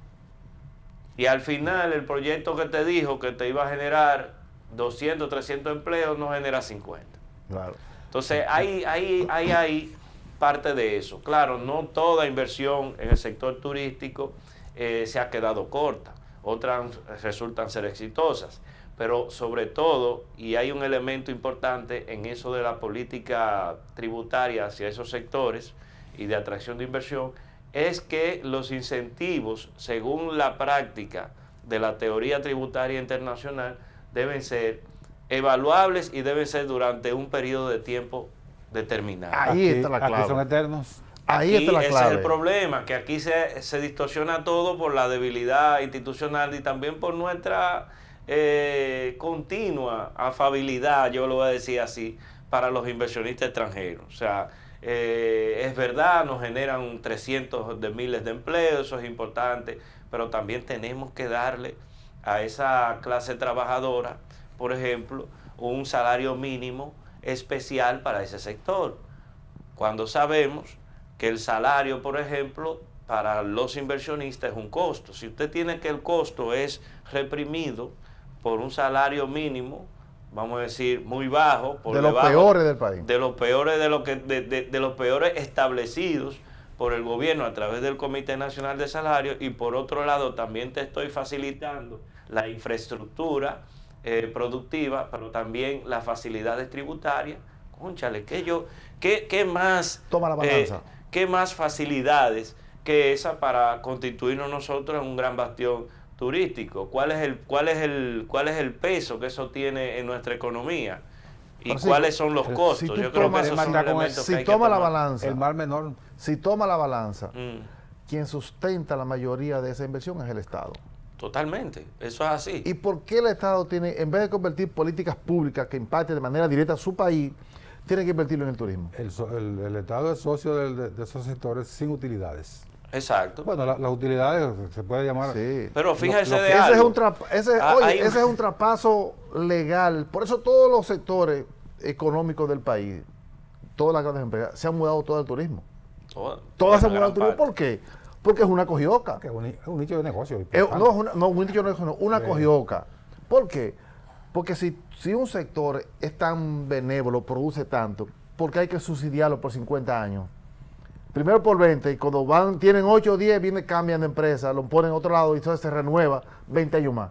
Y al final el proyecto que te dijo que te iba a generar 200, 300 empleos no genera 50. Claro. Entonces hay parte de eso. Claro, no toda inversión en el sector turístico se ha quedado corta. Otras resultan ser exitosas. Pero sobre todo, y hay un elemento importante en eso de la política tributaria hacia esos sectores y de atracción de inversión, es que los incentivos, según la práctica de la teoría tributaria internacional, deben ser evaluables y deben ser durante un periodo de tiempo determinado. Ahí está la clave. Aquí son eternos. Ahí está la clave. Ese es el problema, que aquí se distorsiona todo por la debilidad institucional y también por nuestra continua afabilidad, yo lo voy a decir así, para los inversionistas extranjeros. O sea, es verdad, nos generan 300 de miles de empleos, eso es importante, pero también tenemos que darle a esa clase trabajadora, por ejemplo, un salario mínimo especial para ese sector. Cuando sabemos que el salario, por ejemplo, para los inversionistas es un costo. Si usted tiene que el costo es reprimido por un salario mínimo, vamos a decir, muy bajo, por de los peores del país. De los peores de los peores establecidos por el gobierno a través del Comité Nacional de Salarios, y por otro lado también te estoy facilitando la infraestructura productiva, pero también las facilidades tributarias. Cónchale, ¿qué más? Toma la balanza. ¿Qué más facilidades que esa para constituirnos nosotros en un gran bastión turístico? ¿Cuál es el peso que eso tiene en nuestra economía? ¿Y cuáles son los costos? Yo creo que esos son elementos que hay que tomar. Balanza, el mal menor. Si toma la balanza, quien sustenta la mayoría de esa inversión es el Estado. Totalmente, eso es así. ¿Y por qué el Estado tiene, en vez de convertir políticas públicas que impacten de manera directa a su país, tiene que invertirlo en el turismo? El Estado es socio de esos sectores sin utilidades. Exacto. Bueno, las utilidades se puede llamar. Sí. Pero fíjese de ese algo. Ese es un traspaso legal. Por eso todos los sectores económicos del país, todas las grandes empresas, se han mudado todo al turismo. Todas se han mudado al turismo. ¿Por qué? Porque es una cogioca. Que es un nicho de negocio. Un nicho de negocio, no, una cogioca. ¿Por qué? Porque si un sector es tan benévolo, produce tanto, ¿por qué hay que subsidiarlo por 50 años? Primero por 20, y cuando tienen 8 o 10, cambian de empresa, lo ponen a otro lado y entonces se renueva 20 años más.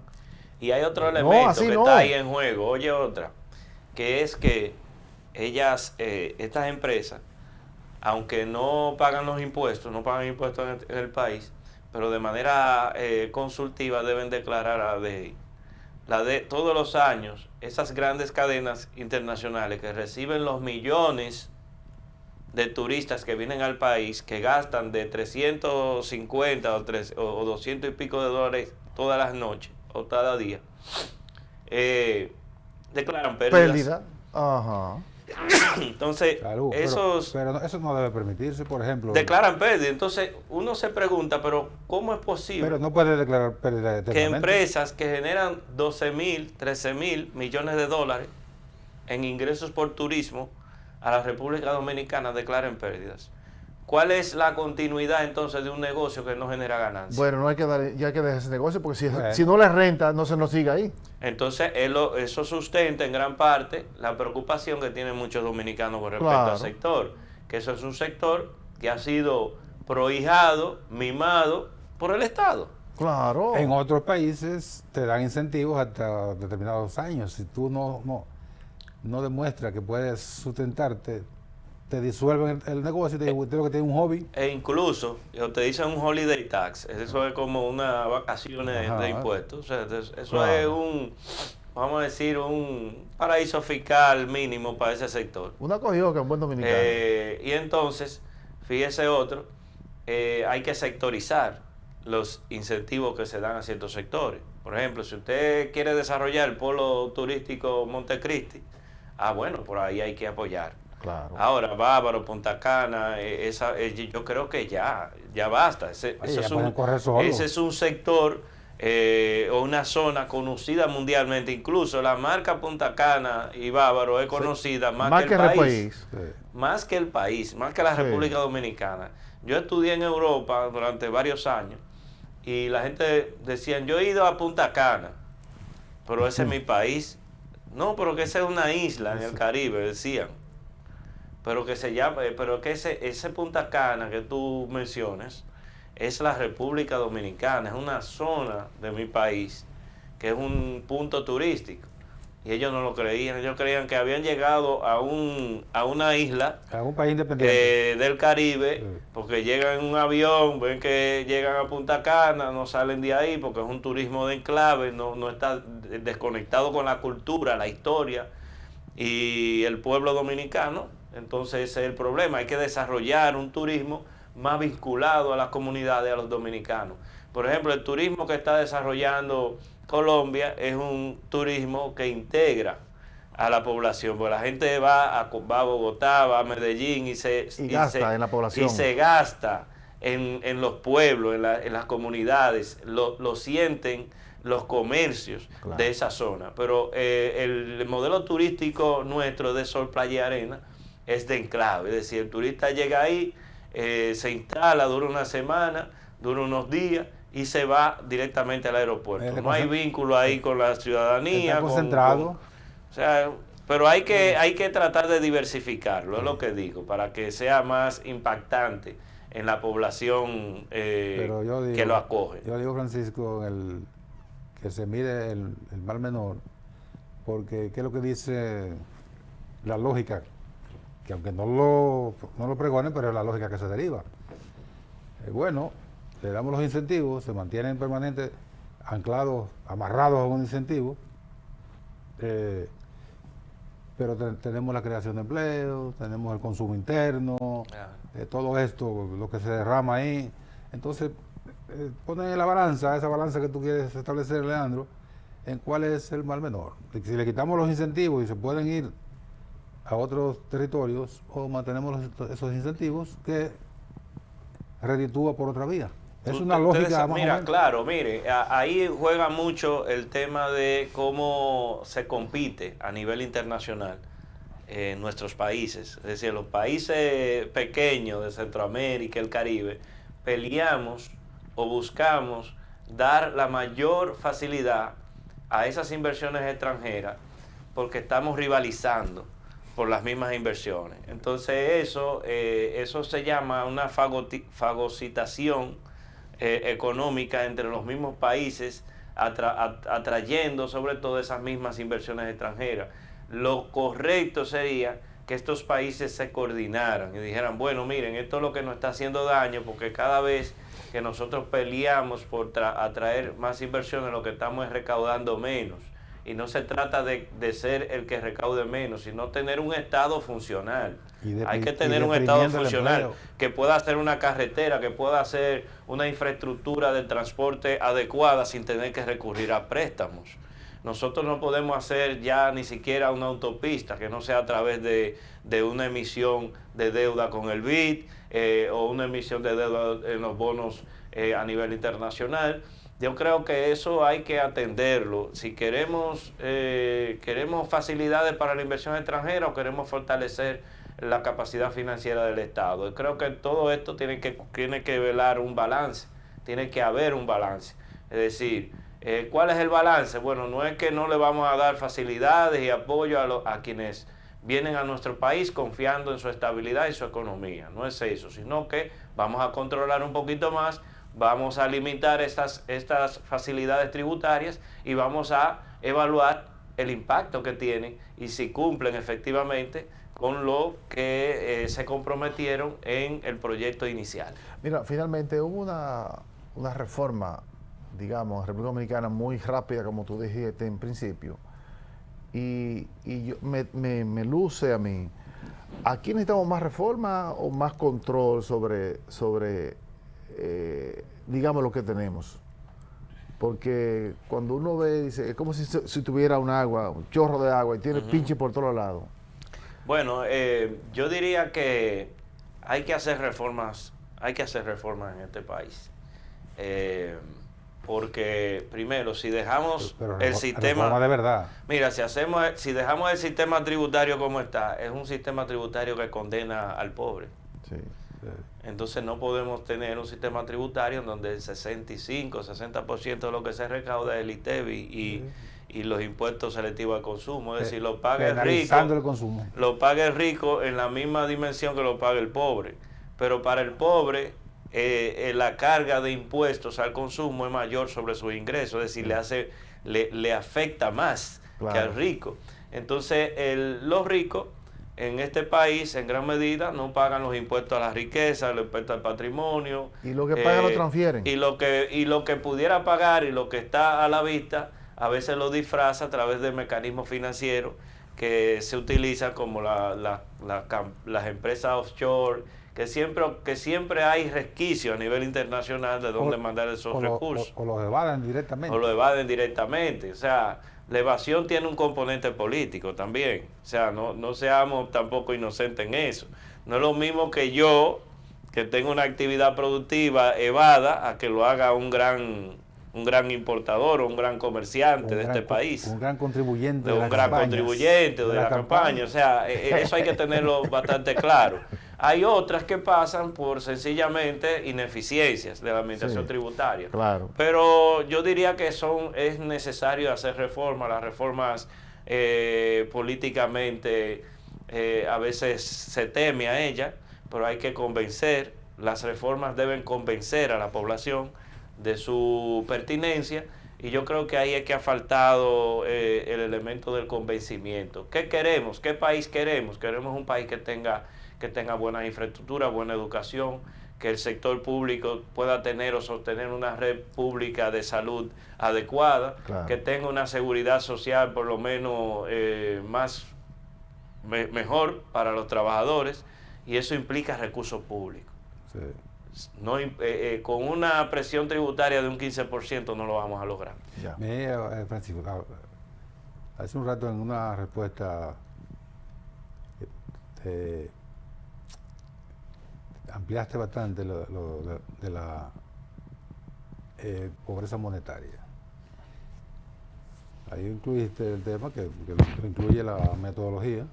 Y hay otro elemento que está ahí en juego. Oye, otra, que es que estas empresas, aunque no pagan los impuestos, no pagan impuestos en el país, pero de manera consultiva deben declarar a la DGI. Todos los años, esas grandes cadenas internacionales que reciben los millones de turistas que vienen al país, que gastan de 350 o 200 y pico de dólares todas las noches o cada día, declaran pérdidas. Pérdida. Ajá. Entonces, Salud, pero eso no debe permitirse, por ejemplo. declaran pérdida. Entonces, uno se pregunta, pero ¿cómo es posible Pero no puede declarar pérdida que eternamente. empresas que generan 12.000, 13.000 millones de dólares en ingresos por turismo a la República Dominicana declaren pérdidas? ¿Cuál es la continuidad entonces de un negocio que no genera ganancias? Bueno, no hay que dar, ya hay que dejar ese negocio porque si, Bueno. si no le renta, no se nos siga ahí. Entonces, eso sustenta en gran parte la preocupación que tienen muchos dominicanos con respecto Claro. al sector, que eso es un sector que ha sido prohijado, mimado por el Estado. Claro. En otros países te dan incentivos hasta determinados años. Si tú no demuestras que puedes sustentarte, te disuelven el negocio y te dicen, usted lo que tiene un hobby. E incluso, te dicen un holiday tax, eso es como una vacaciones Ajá. de impuestos. O sea, eso Claro. es vamos a decir, un paraíso fiscal mínimo para ese sector. Una cogioca, un buen dominicano. Y entonces, fíjese otro, hay que sectorizar los incentivos que se dan a ciertos sectores. Por ejemplo, si usted quiere desarrollar el polo turístico Montecristi, bueno, por ahí hay que apoyar. Claro. Ahora, Bávaro, Punta Cana, yo creo que ya basta. Ese es un sector o una zona conocida mundialmente. Incluso la marca Punta Cana y Bávaro es conocida más que el país. Sí. Más que el país, más que la Sí. República Dominicana. Yo estudié en Europa durante varios años y la gente decía, yo he ido a Punta Cana, pero ese es mi país. No, pero que esa es una isla en el Caribe, decían. Pero que se llama, pero que ese Punta Cana que tú mencionas es la República Dominicana, es una zona de mi país que es un punto turístico. Y ellos no lo creían, ellos creían que habían llegado a una isla A un país independiente. del Caribe, Sí. porque llegan en un avión, ven que llegan a Punta Cana, no salen de ahí porque es un turismo de enclave, no está desconectado con la cultura, la historia y el pueblo dominicano. Entonces ese es el problema, hay que desarrollar un turismo más vinculado a las comunidades, a los dominicanos. Por ejemplo, el turismo que está desarrollando Colombia es un turismo que integra a la población, porque la gente va a Bogotá, va a Medellín y se gasta en la población. Y se gasta en los pueblos, en las comunidades, lo sienten los comercios Claro. de esa zona. Pero el modelo turístico nuestro de Sol, Playa y Arena es de enclave, es decir, el turista llega ahí, se instala, dura una semana, dura unos días y se va directamente al aeropuerto. No hay vínculo ahí con la ciudadanía. Está concentrado. O sea, pero hay que tratar de diversificarlo, es lo que digo, para que sea más impactante en la población Pero yo digo, que lo acoge. Yo digo, Francisco, que se mide el mal menor, porque ¿qué es lo que dice la lógica? Que aunque no lo pregonen, pero es la lógica que se deriva. Bueno, le damos los incentivos, se mantienen permanentes, anclados, amarrados a un incentivo, pero tenemos la creación de empleo, tenemos el consumo interno, todo esto, lo que se derrama ahí. Entonces, ponen en la balanza, esa balanza que tú quieres establecer, Leandro, en cuál es el mal menor. Si le quitamos los incentivos y se pueden ir a otros territorios, o mantenemos esos incentivos que reditúa por otra vía. Es una lógica más o mira, menos. claro, mire, ahí juega mucho el tema de cómo se compite a nivel internacional en nuestros países. Es decir, los países pequeños de Centroamérica, el Caribe, peleamos o buscamos dar la mayor facilidad a esas inversiones extranjeras porque estamos rivalizando por las mismas inversiones. Entonces eso se llama una fagocitación económica entre los mismos países, atrayendo sobre todo esas mismas inversiones extranjeras. Lo correcto sería que estos países se coordinaran y dijeran, bueno, miren, esto es lo que nos está haciendo daño, porque cada vez que nosotros peleamos por atraer más inversiones, lo que estamos es recaudando menos. y no se trata de ser el que recaude menos, sino tener un Estado funcional. Hay que tener un Estado funcional que pueda hacer una carretera, que pueda hacer una infraestructura de transporte adecuada sin tener que recurrir a préstamos. Nosotros no podemos hacer ya ni siquiera una autopista que no sea a través de una emisión de deuda con el BID o una emisión de deuda en los bonos a nivel internacional. Yo creo que eso hay que atenderlo. Si queremos facilidades para la inversión extranjera o queremos fortalecer la capacidad financiera del Estado. Yo creo que todo esto tiene que velar un balance, tiene que haber un balance. Es decir, ¿cuál es el balance? Bueno, no es que no le vamos a dar facilidades y apoyo a quienes vienen a nuestro país confiando en su estabilidad y su economía. No es eso, sino que vamos a controlar un poquito más, vamos a limitar estas facilidades tributarias y vamos a evaluar el impacto que tienen y si cumplen efectivamente con lo que se comprometieron en el proyecto inicial. Mira, finalmente hubo una reforma, digamos, en República Dominicana muy rápida, como tú dijiste en principio, y me luce a mí. ¿Aquí necesitamos más reforma o más control sobre digamos, lo que tenemos? Porque cuando uno ve, dice, es como si tuviera un chorro de agua y tiene pinche por todos lados. Bueno, yo diría que hay que hacer reformas en este país. Porque primero, si dejamos el sistema de verdad. Mira, si dejamos el sistema tributario como está, es un sistema tributario que condena al pobre. Sí. Entonces no podemos tener un sistema tributario en donde el 60% de lo que se recauda es el ITEVI y los impuestos selectivos al consumo. Es decir, lo paga el rico. El consumo. Lo paga el rico en la misma dimensión que lo paga el pobre. Pero para el pobre, la carga de impuestos al consumo es mayor sobre sus ingresos. Es decir, le afecta más que al rico. Entonces, los ricos en este país, en gran medida, no pagan los impuestos a la riqueza, los impuestos al patrimonio. Y lo que pagan lo transfieren. Y lo que pudiera pagar y lo que está a la vista, a veces lo disfraza a través de mecanismos financieros que se utilizan como las empresas offshore, que siempre hay resquicios a nivel internacional de dónde mandar esos recursos. O los evaden directamente. O sea, la evasión tiene un componente político también. O sea, no seamos tampoco inocentes en eso. No es lo mismo que yo, que tengo una actividad productiva, evada, a que lo haga un gran importador o un gran comerciante de este país. Un gran contribuyente de la campaña. O sea, eso hay que tenerlo bastante claro. Hay otras que pasan por sencillamente ineficiencias de la administración tributaria. Claro. Pero yo diría que es necesario hacer reformas. Las reformas políticamente a veces se teme a ellas, pero hay que convencer. Las reformas deben convencer a la población de su pertinencia, y yo creo que ahí es que ha faltado el elemento del convencimiento. ¿Qué queremos? ¿Qué país queremos? Queremos un país que tenga buena infraestructura, buena educación, que el sector público pueda tener o sostener una red pública de salud adecuada, claro, que tenga una seguridad social por lo menos mejor para los trabajadores, y eso implica recursos públicos. Sí. No, con una presión tributaria de un 15% no lo vamos a lograr. Francisco, hace un rato en una respuesta ampliaste bastante lo de la pobreza monetaria. Ahí incluiste el tema que incluye la metodología,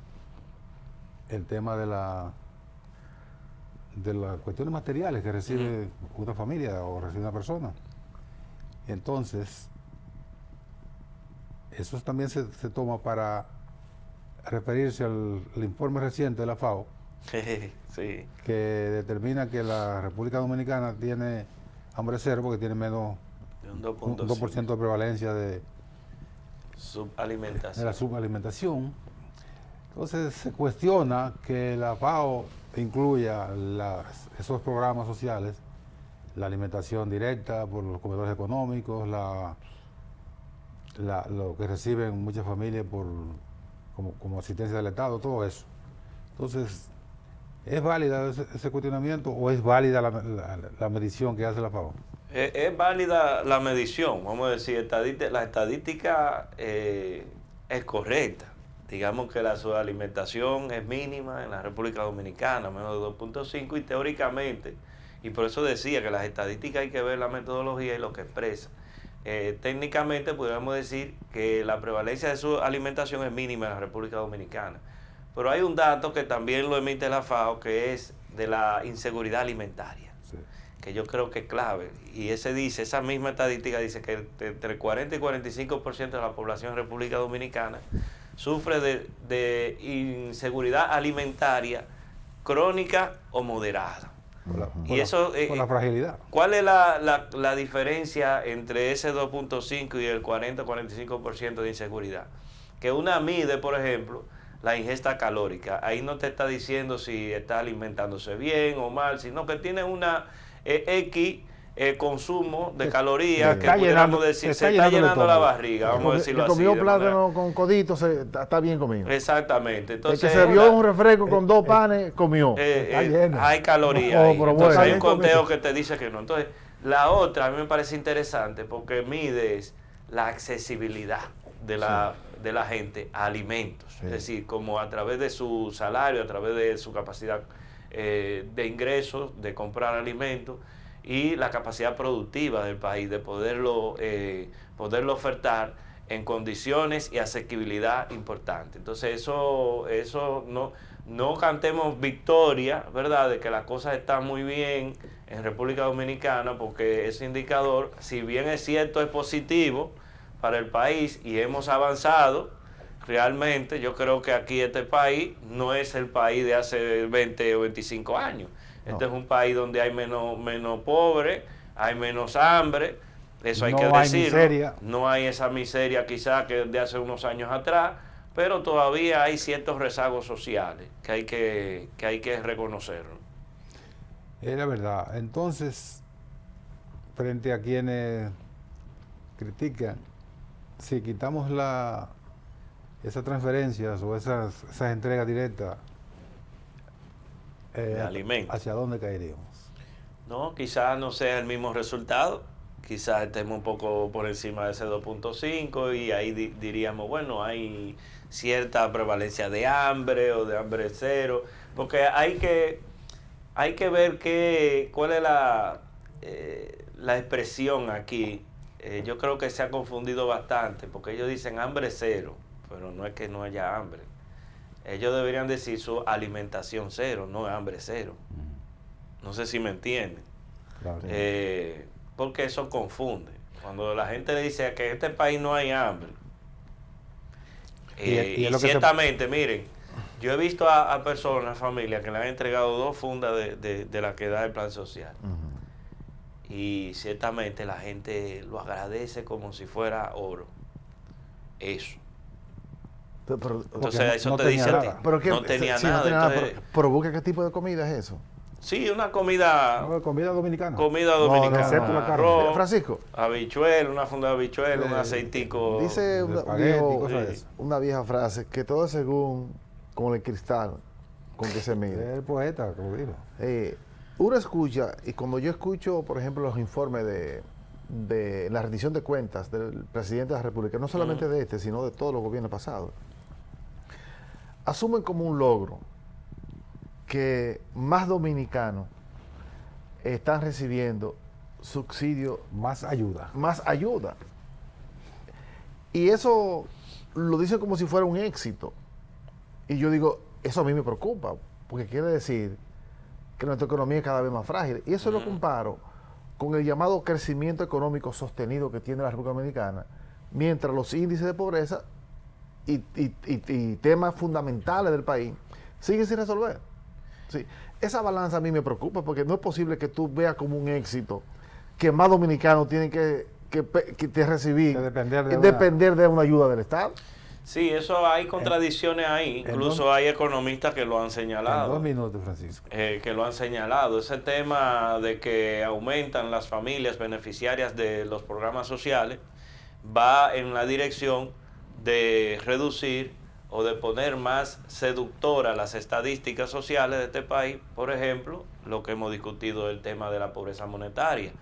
el tema de las cuestiones materiales que recibe una familia o recibe una persona. Entonces, eso también se toma para referirse al informe reciente de la FAO, sí, que determina que la República Dominicana tiene hambre cero porque tiene menos de un 2% de prevalencia de la subalimentación. Entonces se cuestiona que la FAO incluya esos programas sociales, la alimentación directa por los comedores económicos, lo que reciben muchas familias como asistencia del Estado, todo eso. Entonces, ¿es válida ese cuestionamiento o es válida la medición que hace la FAO? Es válida la medición, vamos a decir, la estadística es correcta. Digamos que la subalimentación es mínima en la República Dominicana, menos de 2.5, y teóricamente, y por eso decía que las estadísticas hay que ver la metodología y lo que expresa. Técnicamente podríamos decir que la prevalencia de subalimentación es mínima en la República Dominicana. Pero hay un dato que también lo emite la FAO, que es de la inseguridad alimentaria, sí, que yo creo que es clave. Y esa misma estadística dice que entre 40 y 45% de la población en República Dominicana sufre de inseguridad alimentaria crónica o moderada. Por la fragilidad. ¿Cuál es la diferencia entre ese 2.5 y el 40-45% de inseguridad? Que una mide, por ejemplo, la ingesta calórica. Ahí no te está diciendo si está alimentándose bien o mal, sino que tiene una X consumo de calorías que pudiéramos decir, se está llenando la barriga, vamos a decirlo así. El que comió plátano con coditos está bien comido. Exactamente. Entonces, el que se vio un refresco con 2 panes, comió. Hay calorías ahí. Entonces hay un conteo que te dice que no. Entonces, la otra a mí me parece interesante porque mide la accesibilidad de la gente a alimentos. Sí. Es decir, como a través de su salario, a través de su capacidad de ingresos, de comprar alimentos, y la capacidad productiva del país de poderlo ofertar en condiciones y asequibilidad importante. Entonces eso no cantemos victoria, ¿verdad?, de que las cosas están muy bien en República Dominicana, porque ese indicador, si bien es cierto, es positivo para el país y hemos avanzado. Realmente yo creo que aquí este país no es el país de hace 20 o 25 años. Este es un país donde hay menos pobres, hay menos hambre, eso hay que decirlo. No hay esa miseria quizás que de hace unos años atrás, pero todavía hay ciertos rezagos sociales que hay que reconocerlo. Es la verdad. Entonces, frente a quienes critican, si quitamos esas transferencias o esas entregas directas, de alimentos, ¿hacia dónde caeríamos? No, quizás no sea el mismo resultado, quizás estemos un poco por encima de ese 2.5 y ahí diríamos, bueno, hay cierta prevalencia de hambre o de hambre cero, porque hay que ver cuál es la expresión aquí. Yo creo que se ha confundido bastante, porque ellos dicen hambre cero, pero no es que no haya hambre. Ellos deberían decir su alimentación cero, no hambre cero. No sé si me entienden. Claro. Porque eso confunde. Cuando la gente le dice que en este país no hay hambre. Y ciertamente, miren, yo he visto a personas, familias, que le han entregado 2 fundas de la que da el plan social. Y ciertamente la gente lo agradece como si fuera oro. Eso. Entonces eso no te dice a ti. No tenía nada. ¿Pero busca qué tipo de comida es eso? Sí, una comida... comida dominicana. Comida dominicana. Arroz, Francisco. Habichuela, una funda de habichuela, un aceitico... Dice una vieja frase, que todo es según con el cristal con que se mide. Es el poeta, como digo. Uno escucha, y cuando yo escucho, por ejemplo, los informes de la rendición de cuentas del presidente de la República, no solamente de este, sino de todos los gobiernos pasados, asumen como un logro que más dominicanos están recibiendo subsidio, más ayuda. Y eso lo dicen como si fuera un éxito. Y yo digo, eso a mí me preocupa, porque quiere decir que nuestra economía es cada vez más frágil. Y eso lo comparo con el llamado crecimiento económico sostenido que tiene la República Dominicana, mientras los índices de pobreza y temas fundamentales del país siguen sin resolver. Sí. Esa balanza a mí me preocupa, porque no es posible que tú veas como un éxito que más dominicanos tienen que recibir, depender de una ayuda del Estado. Sí, eso hay contradicciones ahí, incluso hay economistas que lo han señalado. En 2 minutos, Francisco. Que lo han señalado. Ese tema de que aumentan las familias beneficiarias de los programas sociales, va en la dirección de reducir o de poner más seductoras las estadísticas sociales de este país. Por ejemplo, lo que hemos discutido, el tema de la pobreza monetaria.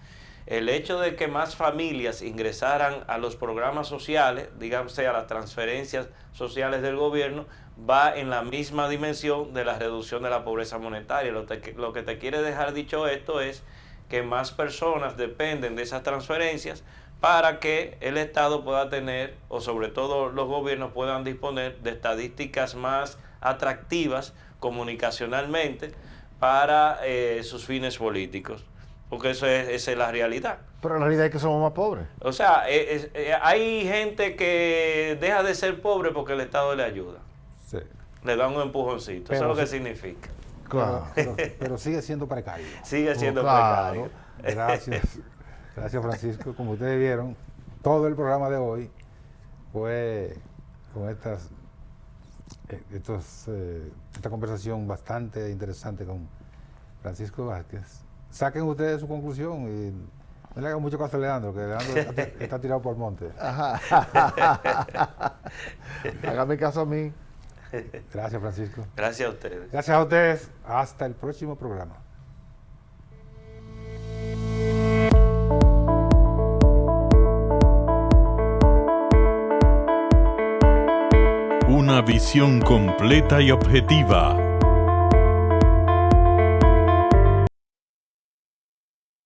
El hecho de que más familias ingresaran a los programas sociales, díganse a las transferencias sociales del gobierno, va en la misma dimensión de la reducción de la pobreza monetaria. Lo que te quiere dejar dicho esto es que más personas dependen de esas transferencias para que el Estado pueda tener, o sobre todo los gobiernos puedan disponer de estadísticas más atractivas comunicacionalmente para sus fines políticos. Porque esa es la realidad. Pero la realidad es que somos más pobres. O sea, hay gente que deja de ser pobre porque el Estado le ayuda. Sí. Le da un empujoncito. Pero eso es lo que sí. significa. Claro. Pero sigue siendo precario. Sigue siendo claro. precario. Gracias Francisco. Como ustedes vieron, todo el programa de hoy fue con esta conversación bastante interesante con Francisco Vázquez. Saquen ustedes su conclusión y no le hagan mucho caso a Leandro, que Leandro está tirado por el monte. Ajá. Hágame caso a mí. Gracias Francisco. Gracias a ustedes. Gracias a ustedes. Hasta el próximo programa. Una visión completa y objetiva